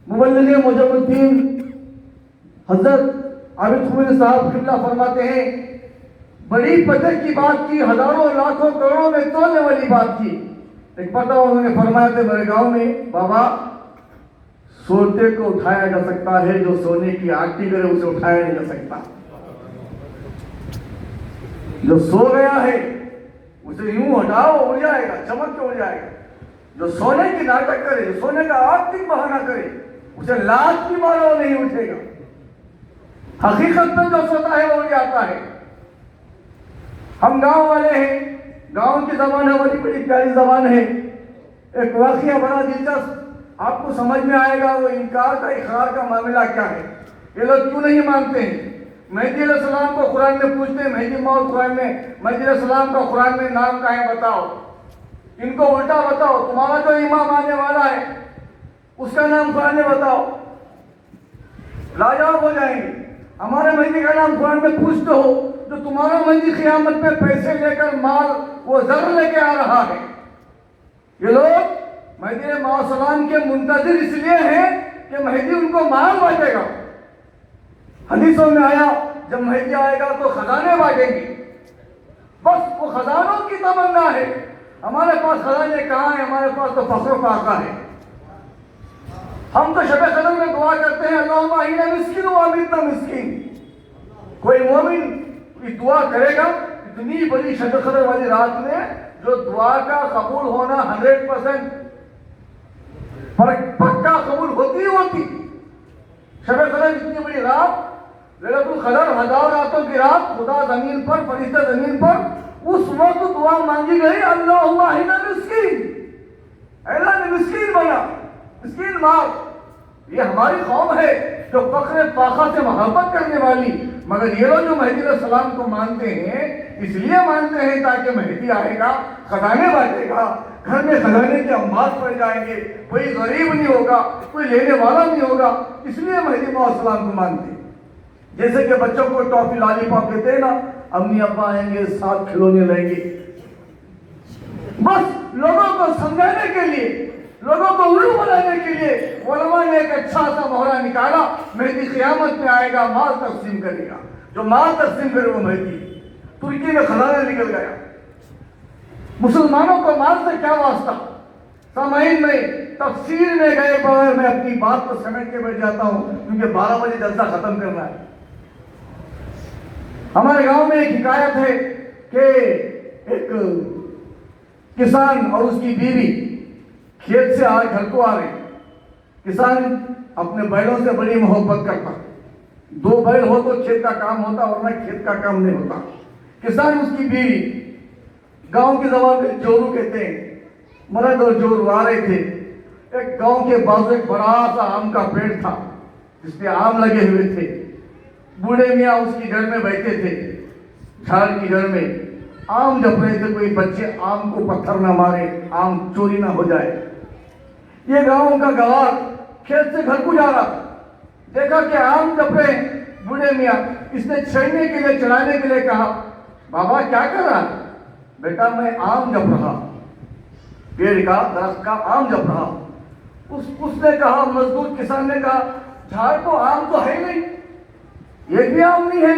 मुबल्लिग मुजमुद्दीन हजरत आबिद खुमैनी साहब किबला फरमाते हैं, बड़ी पते की बात की, हजारों लाखों करोड़ों में तोलने वाली बात की। एक पता उन्होंने फरमाया थे मेरे गांव में, बाबा सोते को उठाया जा सकता है, जो सोने की आरती करे उसे उठाया नहीं जा सकता। जो सो गया है उसे यूं हटाओ उड़ जाएगा, चमक के उड़ जाएगा। जो सोने की नाटक करे, जो सोने का आर्थिक बहाना करे, उसे लाख की मारो नहीं उठेगा। हकीकत में जो सोता है वो उड़ जाता है। हम गांव वाले हैं, गांव की जबान हमारी बड़ी प्यारी जबान है। एक वाकया बड़ा दिलचस्प आपको समझ में आएगा, वो इनकार का इकरार का मामला क्या है। ये लोग क्यों नहीं मानते हैं? मेहदी अलैहिस्सलाम को कुरान में पूछते हैं, मेहदी मौद कुरान में, मेहदी अलैहिस्सलाम का कुरान में नाम क्या है बताओ। इनको उल्टा बताओ, तुम्हारा जो इमाम आने वाला है उसका नाम कुरान में बताओ, लाजवाब हो जाएंगे। हमारे मेहदी का नाम कुरान में पूछते हो, जो तुम्हारा मेहदी क़यामत में पैसे लेकर माल वो ज़र लेके आ रहा है। ये लोग मेहदी अलैहिस्सलाम के मुंतज़िर इसलिए हैं कि मेहदी उनको माल बांटेगा। हदीसों में आया, जब मेहदी आएगा तो खजाने बांटेंगे। बस वो खजानों की तमन्ना है। हमारे पास खजाने कहाँ है? हमारे पास तो फख्र फाका है। हम तो शब कदर में दुआ करते हैं, अल्लाहुम्मा इन्ना मिस्किन व अमितना मिस्किन। कोई मोमिन ये दुआ करेगा, इतनी बड़ी शब कदर वाली रात में जो दुआ का कबूल होना 100% पक्का कबूल होती ही होती। शब कदर इतनी बड़ी रात, लैलतुल क़दर, 1000 रातों की रात, खुदा जमीन पर, फरिश्ते जमीन पर, उस वक्त दुआ मांगी गई, अल्लाहुम्मा इन्ना मिस्कीन, अल्लाह ने मिस्कीन बना, मिस्कीन मार। ये हमारी कौम है जो फख्र फाखा से मोहब्बत करने वाली। मगर ये लोग जो मेहदी अलैहिस्सलाम को मानते हैं, इसलिए मानते हैं ताकि मेहदी आएगा, खजाने बांटेगा, घर में खजाने के अंबार पड़ जाएंगे, कोई गरीब नहीं होगा, कोई लेने वाला नहीं होगा, इसलिए मेहदी अलैहिस्सलाम को मानते हैं। जैसे कि बच्चों को टॉफी लॉलीपॉप देते हैं ना, अम्मी अब्बा आएंगे, साथ खिलौने लेंगे, बस लोगों को समझाने के लिए, लोगों को उल्लू बनाने के लिए उलमा ने एक अच्छा सा मोहरा निकाला, मेहदी क़यामत में आएगा, माल तकसीम करेगा। जो माल तकसीम करे वो मेहदी। तुर्की में खजाना निकल गया। मुसलमानों को माल से क्या वास्ता? सामाइन में तफसीर में गए बगैर मैं अपनी बात को समेट के बैठ जाता हूँ, क्योंकि 12 बजे जलसा खत्म करना है। हमारे गांव में एक हिकायत है कि एक किसान और उसकी बीवी खेत से आज घर को आ रहे। किसान अपने बैलों से बड़ी मोहब्बत करता, 2 बैल हो तो खेत का काम होता, वरना खेत का काम नहीं होता। किसान उसकी बीवी, गांव की जबान में जोरू कहते हैं, मर्द और जोरू आ रहे थे। एक गांव के बाजू एक बड़ा सा आम का पेड़ था जिसपे आम लगे हुए थे। बूढ़े मियाँ उसकी जड़ में बैठे थे, झाड़ की जड़ में आम जप रहे थे। कोई बच्चे आम को पत्थर ना मारे, आम चोरी ना हो जाए। ये गांव का गवार खेत से घर को जा रहा था, देखा कि आम जप रहे बूढ़े मियाँ। इसने छेड़ने के लिए, चढ़ाने के लिए कहा, बाबा क्या कर रहा है? बेटा मैं आम जप रहा, पेड़ का, दरख्त का आम जप रहा। उसने कहा, मजदूर किसान ने कहा, झाड़ को आम तो है नहीं, एक भी आम नहीं है,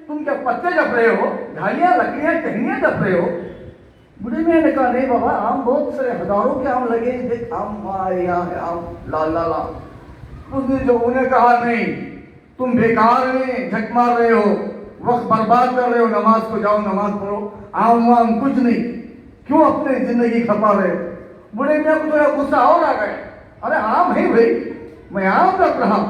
तुम क्या पत्ते जप रहे हो? झाड़ियां, लकड़ियां, टहनियां जप रहे हो? बूढ़े मियाँ ने कहा, नहीं बाबा, आम बहुत सारे, हजारों के आम लगे, देख आम यहाँ है, आम लाल लाल आम। उसने जो उन्हें कहा, नहीं तुम बेकार में झक मार रहे हो, वक्त बर्बाद कर रहे हो, नमाज को जाओ, नमाज पढ़ो, आम वाम कुछ नहीं, क्यों अपने जिंदगी खपा रहे हो? बूढ़े मियाँ को थोड़ा गुस्सा और आ गया, अरे आम है भाई, मैं आम जप रहा हूं,